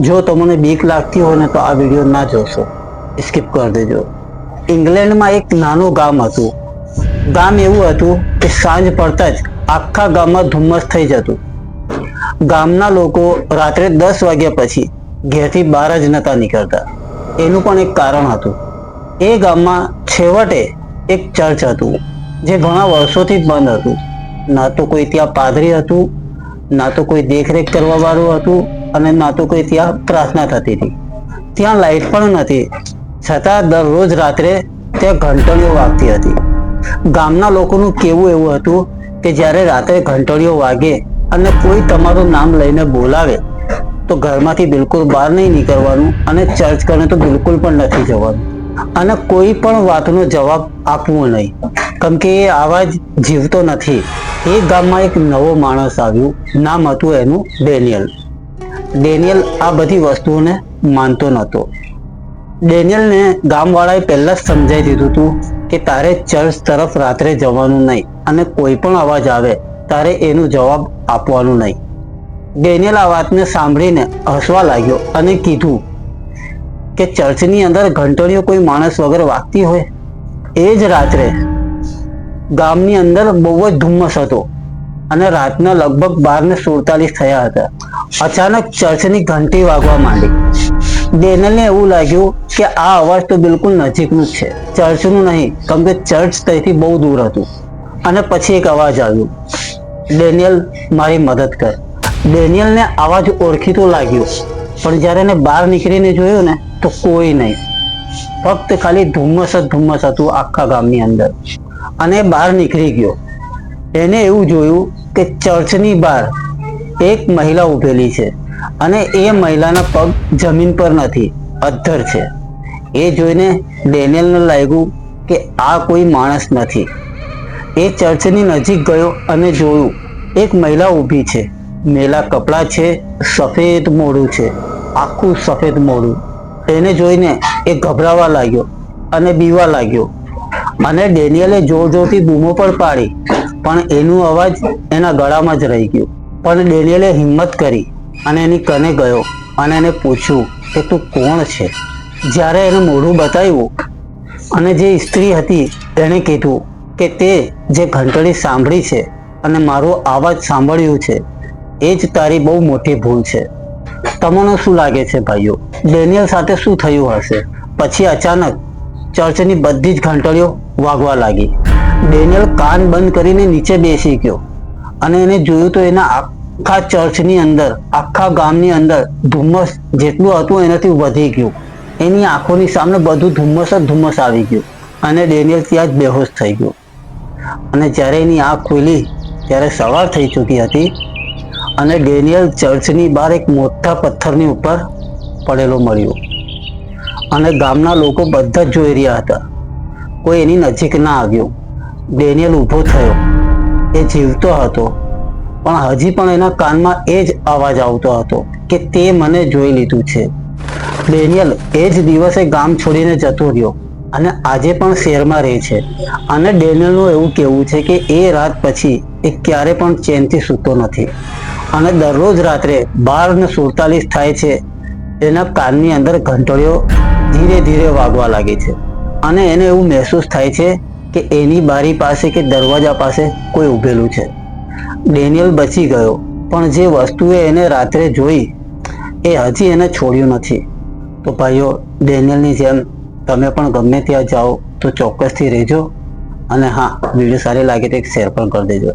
જો તમને બીક લાગતી હોય ને તો આ વિડીયો ના જોશો, સ્કીપ કરી દેજો. ઇંગ્લેન્ડમાં એક નાનું ગામ હતું. ગામ એવું હતું કે સાંજ પડતા જ આખા ગામમાં ધુમ્મસ થઈ જતું. ગામના લોકો રાત્રે 10 વાગ્યા પછી ઘેરથી બહાર જ નતા નીકળતા. એનું પણ એક કારણ હતું. એ ગામમાં છેવટે એક ચર્ચ હતું જે ઘણા વર્ષોથી બંધ હતું. ના તો કોઈ ત્યાં પાદરી હતું, ના તો કોઈ દેખરેખ કરવા વાળું હતું, અને ના તો કોઈ ત્યાં પ્રાર્થના થતી હતી. ત્યાં લાઈટ પણ નથી, છતાં દરરોજ રાત્રે ત્યાં ઘંટડીઓ વાગતી હતી. ગામના લોકોનું કહેવું એવું હતું કે જ્યારે રાત્રે ઘંટડીઓ વાગે અને કોઈ તમારું નામ લઈને બોલાવે તો ઘરમાંથી બિલકુલ બહાર નહીં નીકળવાનું, અને ચર્ચ કરે તો બિલકુલ પણ નથી જવાનું, અને કોઈ પણ વાતનો જવાબ આપવો નહીં, કેમ કે એ અવાજ જીવતો નથી. એ ગામમાં એક નવો માણસ આવ્યો. નામ હતું એનું ડેનિયલ. ડેનિયલ આ બધી વસ્તુઓને માનતો નહોતો. ડેનિયલને ગામવાળાએ પહેલા જ સમજાવી દીધું હતું કે તારે ચર્ચ તરફ રાત્રે જવાનું નહીં, અને કોઈ પણ અવાજ આવે તારે એનો જવાબ આપવાનું નહીં. ડેનિયલ આ વાતને સાંભળીને હસવા લાગ્યો અને કીધું કે ચર્ચની અંદર ઘંટડીઓ કોઈ માણસ વગર વાગતી હોય? એ જ રાત્રે ગામની અંદર બહુ જ ધુમ્મસ હતો અને રાતના લગભગ 12:47 થયા હતા. અચાનક ચર્ચની ઘંટી વાગવા માંડી. ડેનિયલને એવું લાગ્યું કે આ અવાજ તો બિલકુલ નજીકનું જ છે, ચર્ચનું નહીં, કેમ કે ચર્ચ ત્યાંથી બહુ દૂર હતું. અને પછી એક અવાજ આવ્યો, ડેનિયલ મારી મદદ કર. ડેનિયલને અવાજ ઓળખીતો લાગ્યો, પણ જ્યારે એને બહાર નીકળીને જોયું ને તો કોઈ નહીં, ફક્ત ખાલી ધુમ્મસ જ ધુમ્મસ હતું આખા ગામની અંદર. અને બહાર નીકળી ગયો. એને એવું જોયું કે ચર્ચની બહાર એક મહિલા ઊભેલી છે, અને એ મહિલાના પગ જમીન પર નથી, અદ્ધર છે. એ જોઈને ડેનિયલને લાગ્યું કે આ કોઈ માણસ નથી. એ ચર્ચની નજીક ગયો અને જોયું એક મહિલા ઊભી છે. મેલા કપડાં છે, સફેદ મોઢું છે, આખું સફેદ મોઢું. એને જોઈને એ ગભરાવા લાગ્યો અને બીવા લાગ્યો, અને ડેનિયલે જોર જોરથી બૂમો પણ પાડી, પણ એનો અવાજ એના ગળામાં જ રહી ગયો. પણ ડેનિયલે હિંમત કરી અને એની કને ગયો અને એને પૂછ્યું કે તું કોણ છે? જ્યારે એને મોઢું બતાવ્યું અને જે સ્ત્રી હતી એણે કીધું કે તે જે ઘંટડી સાંભળી છે અને મારો અવાજ સાંભળ્યું છે, એ જ તારી બહુ મોટી ભૂલ છે. તમને શું લાગે છે ભાઈઓ, ડેનિયલ સાથે શું થયું હશે? પછી અચાનક ચર્ચની બધી જ ઘંટડીઓ વાગવા લાગી. ડેનિયલ કાન બંધ કરીને નીચે બેસી ગયો, અને એને જોયું તો એના આખા ચર્ચની અંદર, આખા ગામની અંદર ધુમ્મસ જેટલું હતું એનાથી વધી ગયું. એની આંખોની સામે બધું ધુમ્મસ જ ધુમ્મસ આવી ગયું, અને ડેનિયલ ત્યાં જ બેહોશ થઈ ગયો. અને જ્યારે એની આંખ ખુલી ત્યારે સવાર થઈ ચૂકી હતી, અને ડેનિયલ ચર્ચની બહાર એક મોટા પથ્થરની ઉપર પડેલો મળ્યો. અને ગામના લોકો બધા જ જોઈ રહ્યા હતા. કોઈ એની નજીક ના આવ્યું. ડેનિયલ ઊભો થયો. એ જીવતો હતો, પણ હજી પણ એના કાનમાં એ જ અવાજ આવતો હતો કે તે મને જોઈ લીધું છે. ડેનિયલ એ જ દિવસે ગામ છોડીને જતો રહ્યો, અને આજે પણ શહેરમાં રહે છે. અને ડેનિયલનું એવું કહેવું છે કે એ રાત પછી એ ક્યારે પણ ચેનથી સૂતો નથી, અને દરરોજ રાત્રે 12:47 થાય છે એના કાનની અંદર ઘંટડીઓ ધીરે ધીરે વાગવા લાગે છે, અને એને એવું મહેસૂસ થાય છે કે એની બારી પાસે કે દરવાજા પાસે કોઈ ઊભેલું છે. ડેનિયલ બચી ગયો, પણ જે વસ્તુએ એને રાત્રે જોઈ એ હજી એને છોડ્યું નથી. તો ભાઈઓ, ડેનિયલની જેમ તમે પણ ગમે ત્યાં જાઓ તો ચોક્કસથી રહેજો, અને હા, વિડીયો સારી લાગે તો એક શેર પણ કરી દેજો.